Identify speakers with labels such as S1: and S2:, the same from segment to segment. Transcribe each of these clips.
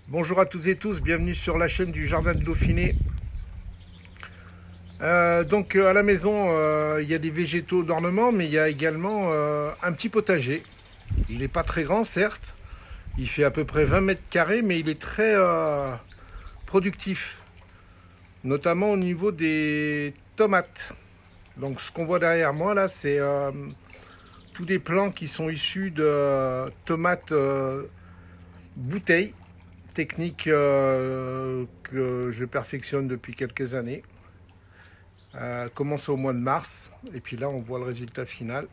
S1: Bonjour à toutes et tous, bienvenue sur la chaîne du Jardin de Dauphiné. À la maison, il y a des végétaux d'ornement, mais il y a également un petit potager. Il n'est pas très grand, certes. Il fait à peu près 20 mètres carrés, mais il est très productif, notamment au niveau des tomates. Donc ce qu'on voit derrière moi là, c'est tous des plants qui sont issus de tomates bouteilles, technique que je perfectionne depuis quelques années. Commence au mois de mars, et puis là on voit le résultat final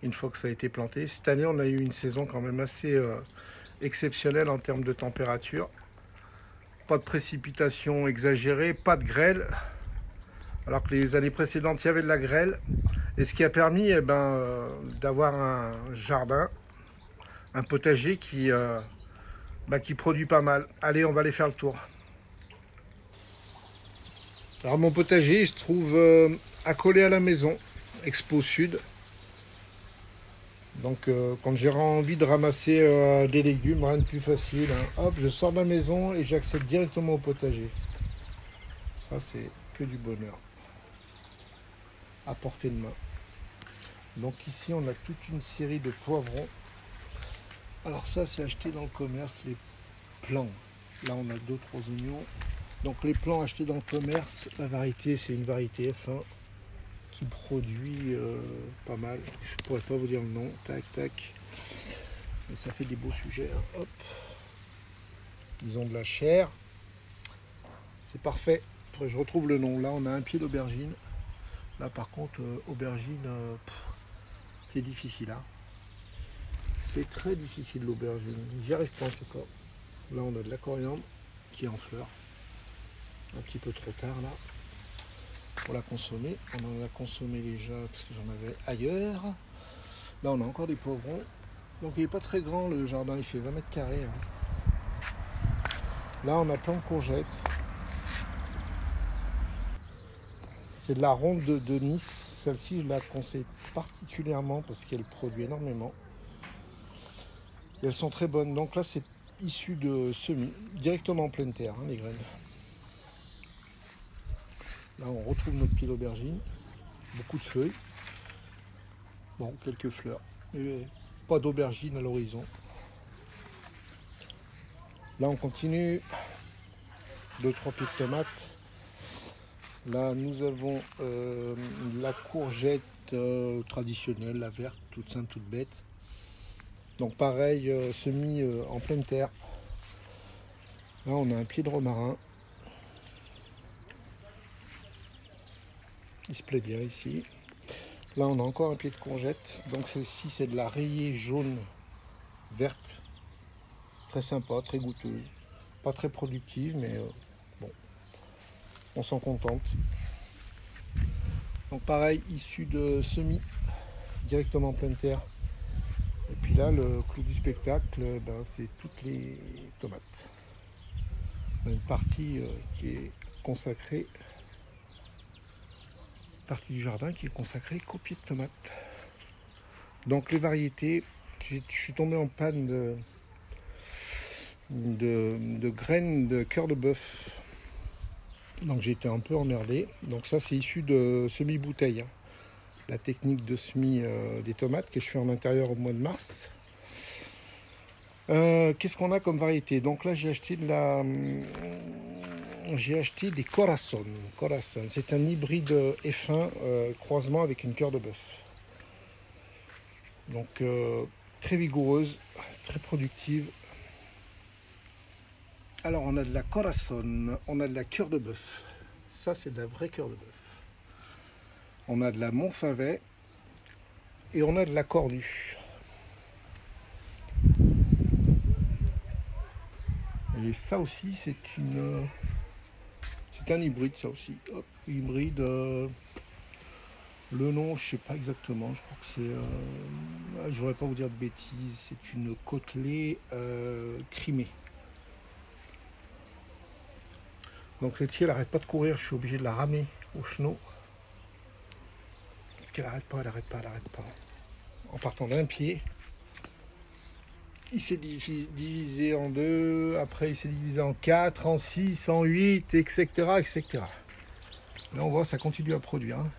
S1: une fois que ça a été planté. Cette année on a eu une saison quand même assez exceptionnelle en termes de température. Pas de précipitations exagérées, pas de grêle, alors que les années précédentes il y avait de la grêle. Et ce qui a permis d'avoir un jardin, un potager qui produit pas mal. Allez, on va aller faire le tour. Alors mon potager il se trouve accolé à la maison, Expo Sud. Donc quand j'ai envie de ramasser des légumes, rien de plus facile, hein. Hop, je sors de la maison et j'accède directement au potager. Ça c'est que du bonheur. À portée de main. Donc ici on a toute une série de poivrons. Alors ça c'est acheté dans le commerce, les plants. Là on a 2-3 oignons. Donc les plants achetés dans le commerce, la variété c'est une variété F1 qui produit pas mal. Je ne pourrais pas vous dire le nom, tac tac. Mais ça fait des beaux sujets, hein. Hop. Ils ont de la chair. C'est parfait. Faudrait que je retrouve le nom. Là on a un pied d'aubergine. Là par contre aubergine, c'est difficile, hein. C'est très difficile l'aubergine. J'y arrive pas en tout cas. Là on a de la coriandre qui est en fleurs. Un petit peu trop tard là pour la consommer. On en a consommé déjà parce que j'en avais ailleurs. Là on a encore des poivrons. Donc il n'est pas très grand le jardin, il fait 20 mètres carrés, hein. Là on a plein de courgettes. C'est de la ronde de Nice. Celle-ci je la conseille particulièrement parce qu'elle produit énormément. Et elles sont très bonnes. Donc là c'est issu de semis, directement en pleine terre, hein, les graines. Là, on retrouve notre pied d'aubergine. Beaucoup de feuilles. Bon, quelques fleurs. Mais pas d'aubergine à l'horizon. Là, on continue. 2-3 pieds de tomates. Là, nous avons la courgette traditionnelle, la verte, toute simple, toute bête. Donc pareil, semis en pleine terre. Là, on a un pied de romarin. Il se plaît bien ici. Là, on a encore un pied de courgette. Donc celle-ci, c'est de la rayée jaune verte. Très sympa, très goûteuse. Pas très productive, mais bon, on s'en contente. Donc pareil, issu de semis, directement en pleine terre. Et puis là, le clou du spectacle, c'est toutes les tomates. On a une partie qui est consacrée, partie du jardin qui est consacrée qu'aux pieds de tomates. Donc les variétés, je suis tombé en panne de graines de cœur de bœuf. Donc j'ai été un peu emmerdé. Donc ça c'est issu de semis-bouteille, hein. La technique de semis des tomates que je fais en intérieur au mois de mars. Qu'est-ce qu'on a comme variété? Donc là j'ai acheté des Corazon. C'est un hybride F1 croisement avec une cœur de bœuf. Donc très vigoureuse, très productive. Alors on a de la Corazon, on a de la cœur de bœuf. Ça c'est de la vraie cœur de bœuf. On a de la Montfavet et on a de la Cornue. Et ça aussi c'est un hybride, ça aussi. Hop, hybride. Le nom, je sais pas exactement. Je crois que c'est. Je voudrais pas vous dire de bêtises. C'est une côtelée crimée. Donc celle-ci, elle arrête pas de courir. Je suis obligé de la ramer au chenot. Parce qu'elle arrête pas. En partant d'un pied. il s'est divisé en 2, après il s'est divisé en 4, en 6, en 8, etc. etc. Là on voit ça continue à produire. Hein.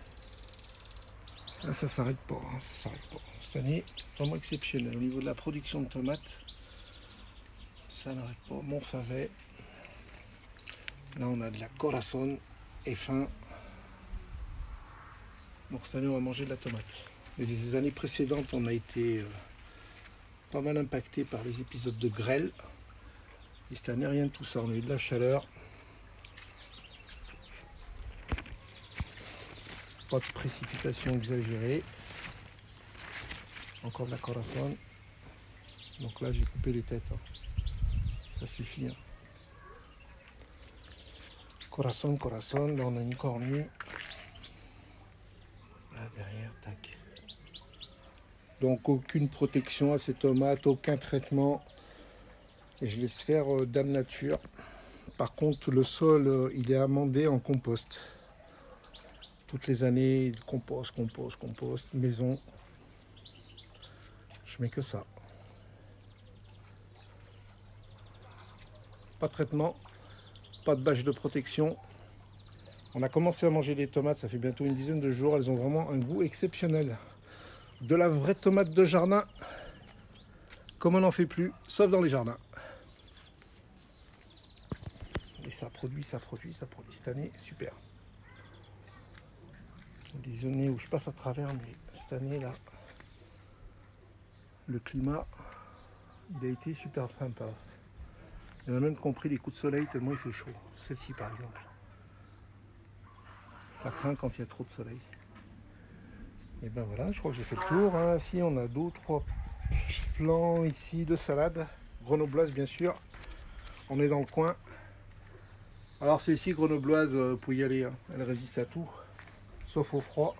S1: Là ça s'arrête pas, hein, ça s'arrête pas. Cette année, vraiment exceptionnel. Au niveau de la production de tomates, ça n'arrête pas. Montfavet. Là on a de la Corazon et fin. Donc cette année on va manger de la tomate. Les années précédentes on a été pas mal impacté par les épisodes de grêle. Et cette année rien de tout ça. On a eu de la chaleur. Pas de précipitation exagérée. Encore de la Corazon. Donc là j'ai coupé les têtes. Hein. Ça suffit. Hein. Corazon, là on a une cornue. Là derrière, tac. Donc aucune protection à ces tomates, aucun traitement. Et je laisse faire Dame Nature. Par contre le sol il est amendé en compost. Toutes les années, compost, maison. Je mets que ça. Pas de traitement, pas de bâche de protection. On a commencé à manger des tomates, ça fait bientôt une dizaine de jours. Elles ont vraiment un goût exceptionnel. De la vraie tomate de jardin, comme on n'en fait plus, sauf dans les jardins. Et ça produit. Cette année, super. Des années où je passe à travers, mais cette année là, le climat, il a été super sympa. Il a même compris les coups de soleil tellement il fait chaud. Celle-ci par exemple. Ça craint quand il y a trop de soleil. Et ben voilà, je crois que j'ai fait le tour. Hein. Si on a 2 ou 3 plants ici de salade, grenobloise bien sûr. On est dans le coin. Alors celle-ci grenobloise, pour y aller, hein. Elle résiste à tout. Sauf au froid.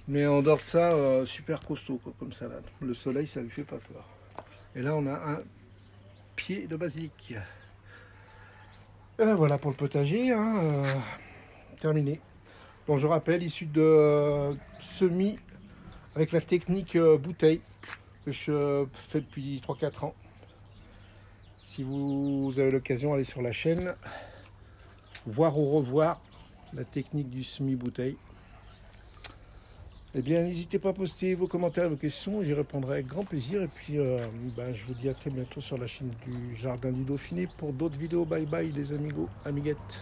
S1: Mais en dehors de ça, super costaud quoi, comme salade. Le soleil, ça lui fait pas peur. Et là, on a un pied de basilic. Et ben voilà pour le potager. Hein, terminé. Donc je rappelle, issu de semis avec la technique bouteille que je fais depuis 3-4 ans. Si vous avez l'occasion, allez sur la chaîne. Voir ou revoir la technique du semi-bouteille. Eh bien, n'hésitez pas à poster vos commentaires, vos questions, j'y répondrai avec grand plaisir. Et puis, je vous dis à très bientôt sur la chaîne du Jardin du Dauphiné pour d'autres vidéos. Bye bye les amigos, amiguettes.